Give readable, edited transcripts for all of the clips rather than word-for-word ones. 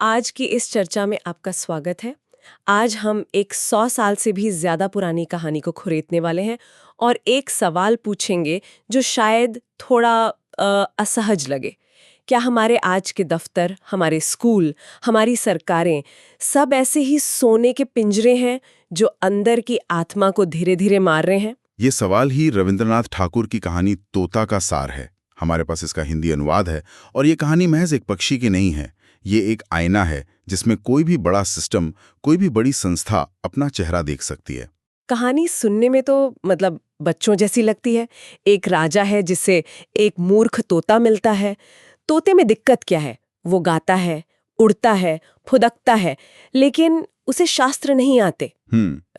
आज की इस चर्चा में आपका स्वागत है। आज हम एक 100 साल से भी ज्यादा पुरानी कहानी को खुरेदने वाले हैं और एक सवाल पूछेंगे जो शायद थोड़ा असहज लगे। क्या हमारे आज के दफ्तर, हमारे स्कूल, हमारी सरकारें सब ऐसे ही सोने के पिंजरे हैं जो अंदर की आत्मा को धीरे धीरे मार रहे हैं? ये सवाल ही रविंद्रनाथ ठाकुर की कहानी तोता का सार है। हमारे पास इसका हिंदी अनुवाद है और ये कहानी महज एक पक्षी की नहीं है। ये एक आईना है जिसमें कोई भी बड़ा सिस्टम, कोई भी बड़ी संस्था अपना चेहरा देख सकती है। कहानी सुनने में तो बच्चों जैसी लगती है। एक राजा है जिसे एक मूर्ख तोता मिलता है। तोते में दिक्कत क्या है? वो गाता है, उड़ता है, फुदकता है, लेकिन उसे शास्त्र नहीं आते।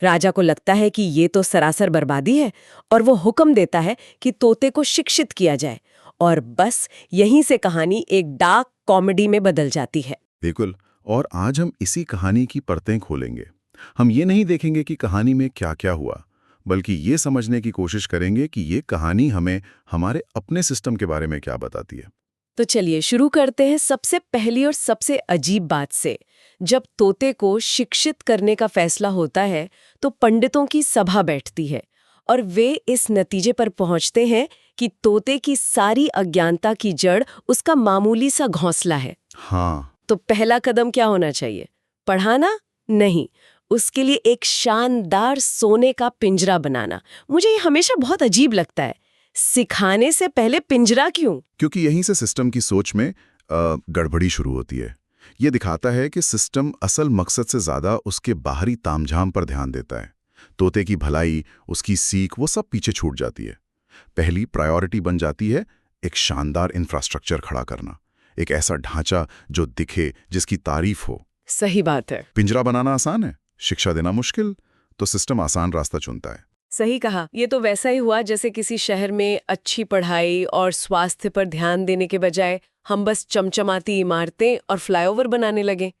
राजा को लगता है कि ये तो सरासर बर्बादी है और वो हुक्म देता है कि तोते को शिक्षित किया जाए। और बस यहीं से कहानी एक डार्क कॉमेडी में बदल जाती है। बिल्कुल। और आज हम इसी कहानी की परतें खोलेंगे। हम ये नहीं देखेंगे कि कहानी में क्या क्या हुआ, बल्कि ये समझने की कोशिश करेंगे कि ये कहानी हमें हमारे अपने सिस्टम के बारे में क्या बताती है। तो चलिए शुरू करते हैं सबसे पहली और सबसे अजीब बात से। जब तोते को शिक्षित करने का फैसला होता है तो पंडितों की सभा बैठती है और वे इस नतीजे पर पहुंचते हैं कि तोते की सारी अज्ञानता की जड़ उसका मामूली सा घोंसला है। हाँ। तो पहला कदम क्या होना चाहिए? पढ़ाना? नहीं, उसके लिए एक शानदार सोने का पिंजरा बनाना। मुझे ये हमेशा बहुत अजीब लगता है। सिखाने से पहले पिंजरा क्यों? क्योंकि यहीं से सिस्टम की सोच में गड़बड़ी शुरू होती है। ये दिखाता है कि सिस्टम असल मकसद से ज्यादा उसके बाहरी तामझाम पर ध्यान देता है। तोते की भलाई, उसकी सीख, वो सब पीछे छूट जाती है। पहली प्रायोरिटी बन जाती है एक शानदार इंफ्रास्ट्रक्चर खड़ा करना, एक ऐसा ढांचा जो दिखे, जिसकी तारीफ हो। सही बात है। पिंजरा बनाना आसान है, शिक्षा देना मुश्किल, तो सिस्टम आसान रास्ता चुनता है। सही कहा। ये तो वैसा ही हुआ जैसे किसी शहर में अच्छी पढ़ाई और स्वास्थ्य पर ध्यान देने के बजाय हम बस चमचमाती इमारतें और फ्लाईओवर बनाने लगे।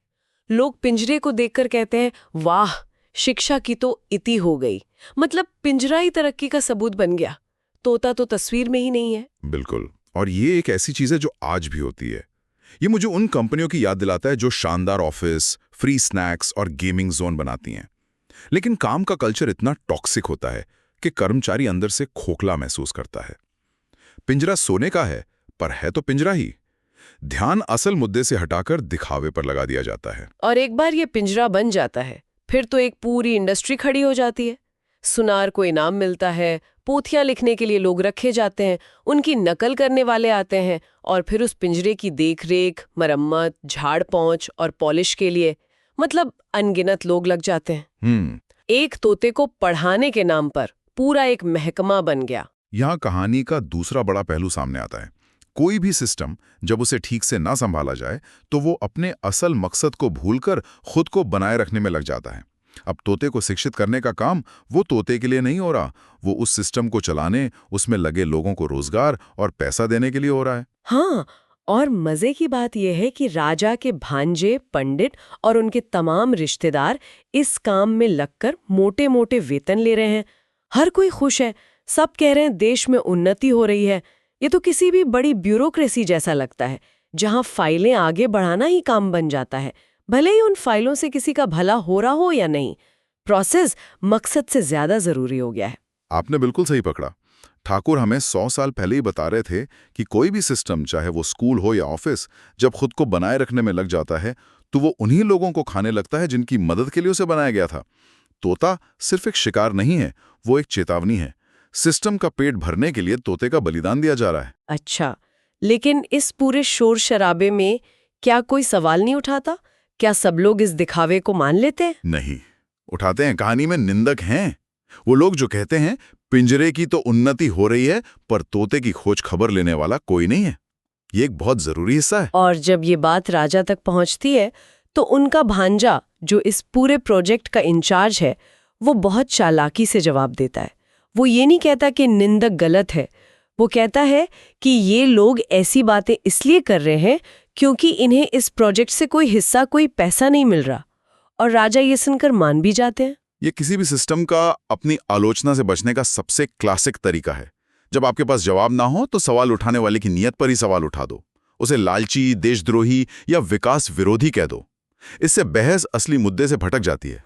लोग पिंजरे को देखकर कहते हैं, वाह, शिक्षा की तो इति हो गई। मतलब पिंजरा ही तरक्की का सबूत बन गया। तोता तो तस्वीर में ही नहीं है। बिल्कुल। और ये एक ऐसी चीज है जो आज भी होती है। ये मुझे उन कंपनियों की याद दिलाता है जो शानदार ऑफिस, फ्री स्नैक्स और गेमिंग जोन बनाती हैं। लेकिन काम का कल्चर इतना टॉक्सिक होता है कि कर्मचारी अंदर से खोखला महसूस करता है। पिंजरा सोने का है, पर है तो पिंजरा ही। ध्यान असल मुद्दे से हटाकर दिखावे पर लगा दिया जाता है। और एक बार ये पिंजरा बन जाता है, फिर तो एक पूरी इंडस्ट्री खड़ी हो जाती है। सुनार को इनाम मिलता है, पोथियां लिखने के लिए लोग रखे जाते हैं, उनकी नकल करने वाले आते हैं, और फिर उस पिंजरे की देखरेख, मरम्मत, झाड़ पोंछ और पॉलिश के लिए अनगिनत लोग लग जाते हैं। एक तोते को पढ़ाने के नाम पर पूरा एक महकमा बन गया। यहाँ कहानी का दूसरा बड़ा पहलू सामने आता है। कोई भी सिस्टम जब उसे ठीक से ना संभाला जाए तो वो अपने असल मकसद को भूलकर खुद को बनाए रखने में लग जाता है। अब तोते को शिक्षित करने का काम वो तोते के लिए नहीं हो रहा, वो उस सिस्टम को चलाने, उसमें लगे लोगों को रोजगार और पैसा देने के लिए हो रहा है। हाँ, और मजे की बात यह है कि राजा के भांजे, पंडित और उनके तमाम रिश्तेदार इस काम में लगकर मोटे मोटे वेतन ले रहे हैं। हर कोई खुश है, सब कह रहे हैं देश में उन्नति हो रही है। ये तो किसी भी बड़ी ब्यूरोक्रेसी जैसा लगता है, जहां फाइलें आगे बढ़ाना ही काम बन जाता है, भले ही उन फाइलों से किसी का भला हो रहा हो या नहीं। प्रोसेस मकसद से ज्यादा जरूरी हो गया है। आपने बिल्कुल सही पकड़ा। ठाकुर हमें 100 साल पहले ही बता रहे थे कि कोई भी सिस्टम, चाहे वो स्कूल हो या ऑफिस, जब खुद को बनाए रखने में लग जाता है तो वो उन्हीं लोगों को खाने लगता है जिनकी मदद के लिए उसे बनाया गया था। तोता सिर्फ एक शिकार नहीं है, वो एक चेतावनी है। सिस्टम का पेट भरने के लिए तोते का बलिदान दिया जा रहा है। अच्छा, लेकिन इस पूरे शोर शराबे में क्या कोई सवाल नहीं उठाता? क्या सब लोग इस दिखावे को मान लेते हैं? नहीं उठाते हैं। कहानी में निंदक हैं वो लोग जो कहते हैं पिंजरे की तो उन्नति हो रही है, पर तोते की खोज खबर लेने वाला कोई नहीं है। ये एक बहुत जरूरी हिस्सा है। और जब ये बात राजा तक पहुंचती है तो उनका भांजा, जो इस पूरे प्रोजेक्ट का इंचार्ज है, वो बहुत चालाकी से जवाब देता है। वो ये नहीं कहता कि निंदक गलत है, वो कहता है कि ये लोग ऐसी बातें इसलिए कर रहे हैं क्योंकि इन्हें इस प्रोजेक्ट से कोई हिस्सा, कोई पैसा नहीं मिल रहा। और राजा ये सुनकर मान भी जाते हैं। ये किसी भी सिस्टम का अपनी आलोचना से बचने का सबसे क्लासिक तरीका है। जब आपके पास जवाब ना हो तो सवाल उठाने वाले की नीयत पर ही सवाल उठा दो। उसे लालची, देशद्रोही या विकास विरोधी कह दो। इससे बहस असली मुद्दे से भटक जाती है।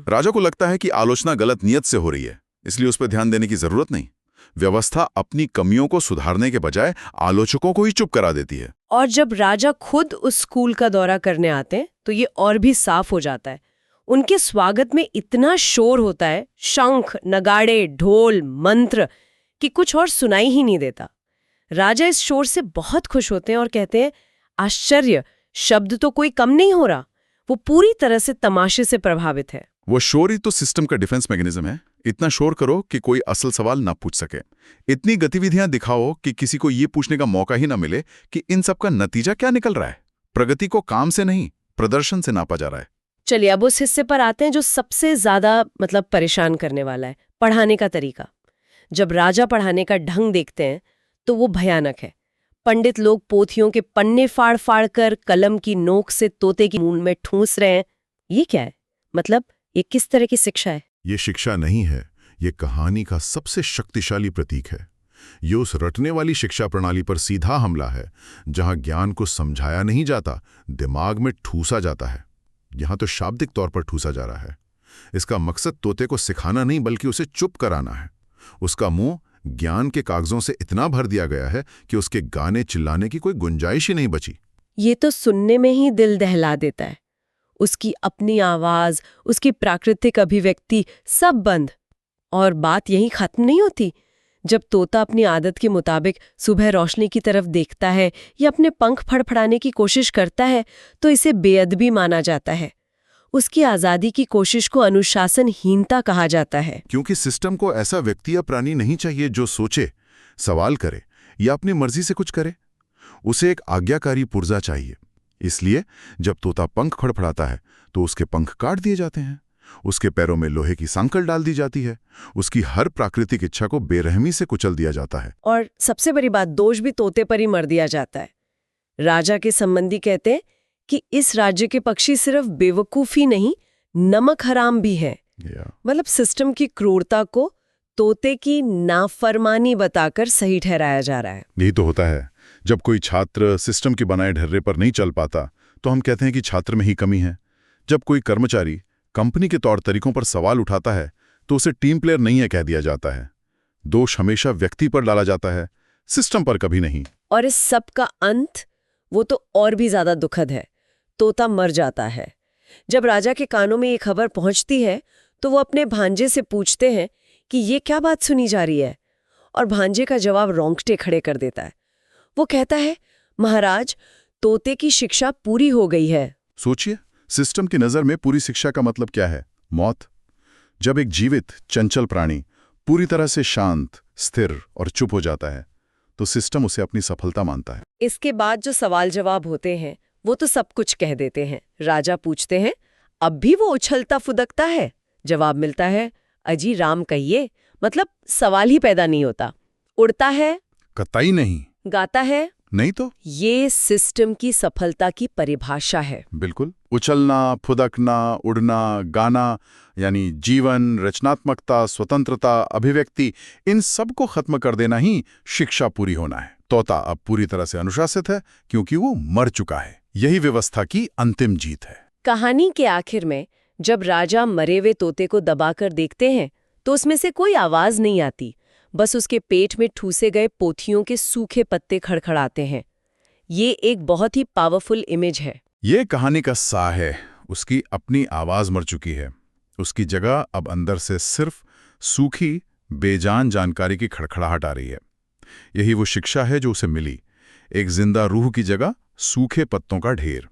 राजा को लगता है कि आलोचना गलत नियत से हो रही है, इसलिए उस पर ध्यान देने की जरूरत नहीं। व्यवस्था अपनी कमियों को सुधारने के बजाय आलोचकों को ही चुप करा देती है। और जब राजा खुद उस स्कूल का दौरा करने आते हैं तो ये और भी साफ हो जाता है। उनके स्वागत में इतना शोर होता है, शंख, नगाड़े, ढोल, मंत्र, कि कुछ और सुनाई ही नहीं देता। राजा इस शोर से बहुत खुश होते हैं और कहते हैं, आश्चर्य, शब्द तो कोई कम नहीं हो रहा। वो पूरी तरह से तमाशे से प्रभावित है। वो शोर ही तो सिस्टम का डिफेंस मैकेनिज्म है। इतना शोर करो कि कोई असल सवाल ना पूछ सके। इतनी गतिविधियां दिखाओ कि किसी को ये पूछने का मौका ही ना मिले कि इन सब का नतीजा क्या निकल रहा है। प्रगति को काम से नहीं, प्रदर्शन से नापा जा रहा है। चलिए अब उस हिस्से पर आते हैं जो सबसे ज्यादा परेशान करने वाला है, पढ़ाने का तरीका। जब राजा पढ़ाने का ढंग देखते हैं तो वो भयानक है। पंडित लोग पोथियों के पन्ने फाड़ फाड़ कर कलम की नोक से तोते की मुंह में ठूंस रहे हैं। ये क्या है? ये किस तरह की शिक्षा है? ये शिक्षा नहीं है, ये कहानी का सबसे शक्तिशाली प्रतीक है। ये उस रटने वाली शिक्षा प्रणाली पर सीधा हमला है, जहां ज्ञान को समझाया नहीं जाता, दिमाग में ठूसा जाता है। यहां तो शाब्दिक तौर पर ठूसा जा रहा है। इसका मकसद तोते को सिखाना नहीं, बल्कि उसे चुप कराना है। उसका मुंह ज्ञान के कागजों से इतना भर दिया गया है कि उसके गाने चिल्लाने की कोई गुंजाइश ही नहीं बची। ये तो सुनने में ही दिल दहला देता है। उसकी अपनी आवाज, उसकी प्राकृतिक अभिव्यक्ति, सब बंद। और बात यहीं खत्म नहीं होती। जब तोता अपनी आदत के मुताबिक सुबह रोशनी की तरफ देखता है या अपने पंख फड़फड़ाने की कोशिश करता है तो इसे बेअदबी माना जाता है। उसकी आजादी की कोशिश को अनुशासनहीनता कहा जाता है। क्योंकि सिस्टम को ऐसा व्यक्ति या प्राणी नहीं चाहिए जो सोचे, सवाल करे या अपनी मर्जी से कुछ करे। उसे एक आज्ञाकारी पुर्जा चाहिए। इसलिए जब तोता पंख फड़फड़ाता है तो उसके पंख काट दिए जाते हैं, उसके पैरों में लोहे की सांकल डाल दी जाती है, उसकी हर प्राकृतिक इच्छा को बेरहमी से कुचल दिया जाता है। और सबसे बड़ी बात, दोष भी तोते पर ही मर दिया जाता है। राजा के संबंधी कहते हैं कि इस राज्य के पक्षी सिर्फ बेवकूफी नहीं, नमक हराम भी हैं। सिस्टम की क्रूरता को तोते की नाफरमानी बताकर सही ठहराया जा रहा है। यही तो होता है। जब कोई छात्र सिस्टम के बनाए ढर्रे पर नहीं चल पाता तो हम कहते हैं कि छात्र में ही कमी है। जब कोई कर्मचारी कंपनी के तौर तरीकों पर सवाल उठाता है तो उसे टीम प्लेयर नहीं है कह दिया जाता है। दोष हमेशा व्यक्ति पर डाला जाता है, सिस्टम पर कभी नहीं। और इस सब का अंत वो तो और भी ज्यादा दुखद है। तोता मर जाता है। जब राजा के कानों में ये खबर पहुंचती है तो वो अपने भांजे से पूछते हैं कि ये क्या बात सुनी जा रही है, और भांजे का जवाब रोंगटे खड़े कर देता है। वो कहता है, महाराज, तोते की शिक्षा पूरी हो गई है। सोचिए, सिस्टम की नजर में पूरी शिक्षा का मतलब क्या है? मौत। जब एक जीवित चंचल प्राणी पूरी तरह से शांत, स्थिर और चुप हो जाता है तो सिस्टम उसे अपनी सफलता मानता है। इसके बाद जो सवाल जवाब होते हैं वो तो सब कुछ कह देते हैं। राजा पूछते हैं, अब भी वो उछलता फुदकता है? जवाब मिलता है, अजी राम कहिए। सवाल ही पैदा नहीं होता। उड़ता है? कतई नहीं। गाता है? नहीं तो। ये सिस्टम की सफलता की परिभाषा है। बिल्कुल। उछलना, फुदकना, उड़ना, गाना, यानी जीवन, रचनात्मकता, स्वतंत्रता, अभिव्यक्ति, इन सब को खत्म कर देना ही शिक्षा पूरी होना है। तोता अब पूरी तरह से अनुशासित है क्योंकि वो मर चुका है। यही व्यवस्था की अंतिम जीत है। कहानी के आखिर में जब राजा मरे हुए तोते को दबाकर देखते हैं तो उसमें से कोई आवाज नहीं आती, बस उसके पेट में ठूसे गए पोथियों के सूखे पत्ते खड़खड़ाते हैं। ये एक बहुत ही पावरफुल इमेज है। ये कहानी का सार है। उसकी अपनी आवाज मर चुकी है। उसकी जगह अब अंदर से सिर्फ सूखी, बेजान जानकारी की खड़खड़ाहट आ रही है। यही वो शिक्षा है जो उसे मिली, एक जिंदा रूह की जगह सूखे पत्तों का ढेर।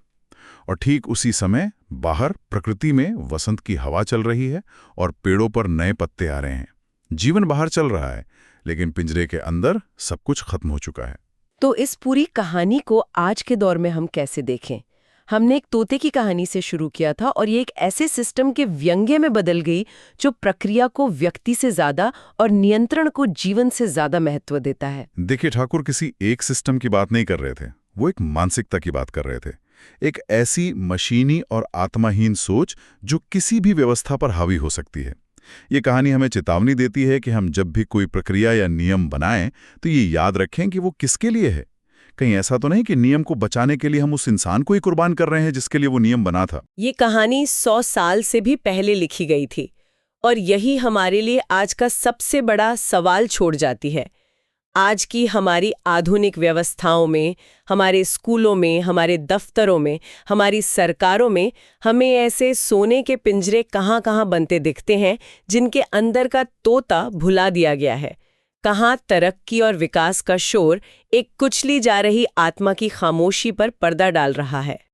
और ठीक उसी समय बाहर प्रकृति में वसंत की हवा चल रही है और पेड़ों पर नए पत्ते आ रहे हैं। जीवन बाहर चल रहा है, लेकिन पिंजरे के अंदर सब कुछ खत्म हो चुका है। तो इस पूरी कहानी को आज के दौर में हम कैसे देखें? हमने एक तोते की कहानी से शुरू किया था और ये एक ऐसे सिस्टम के व्यंग्य में बदल गई जो प्रक्रिया को व्यक्ति से ज्यादा और नियंत्रण को जीवन से ज्यादा महत्व देता है। देखिए, ठाकुर किसी एक सिस्टम की बात नहीं कर रहे थे, वो एक मानसिकता की बात कर रहे थे। एक ऐसी मशीनी और आत्माहीन सोच जो किसी भी व्यवस्था पर हावी हो सकती है। ये कहानी हमें चेतावनी देती है कि हम जब भी कोई प्रक्रिया या नियम बनाएं तो ये याद रखें कि वो किसके लिए है, कहीं ऐसा तो नहीं कि नियम को बचाने के लिए हम उस इंसान को ही कुर्बान कर रहे हैं जिसके लिए वो नियम बना था? ये कहानी 100 साल से भी पहले लिखी गई थी और यही हमारे लिए आज का सबसे बड़ा सवाल छोड़ जाती है। आज की हमारी आधुनिक व्यवस्थाओं में, हमारे स्कूलों में, हमारे दफ्तरों में, हमारी सरकारों में हमें ऐसे सोने के पिंजरे कहाँ-कहाँ बनते दिखते हैं जिनके अंदर का तोता भुला दिया गया है। कहाँ तरक्की और विकास का शोर एक कुचली जा रही आत्मा की खामोशी पर पर्दा डाल रहा है।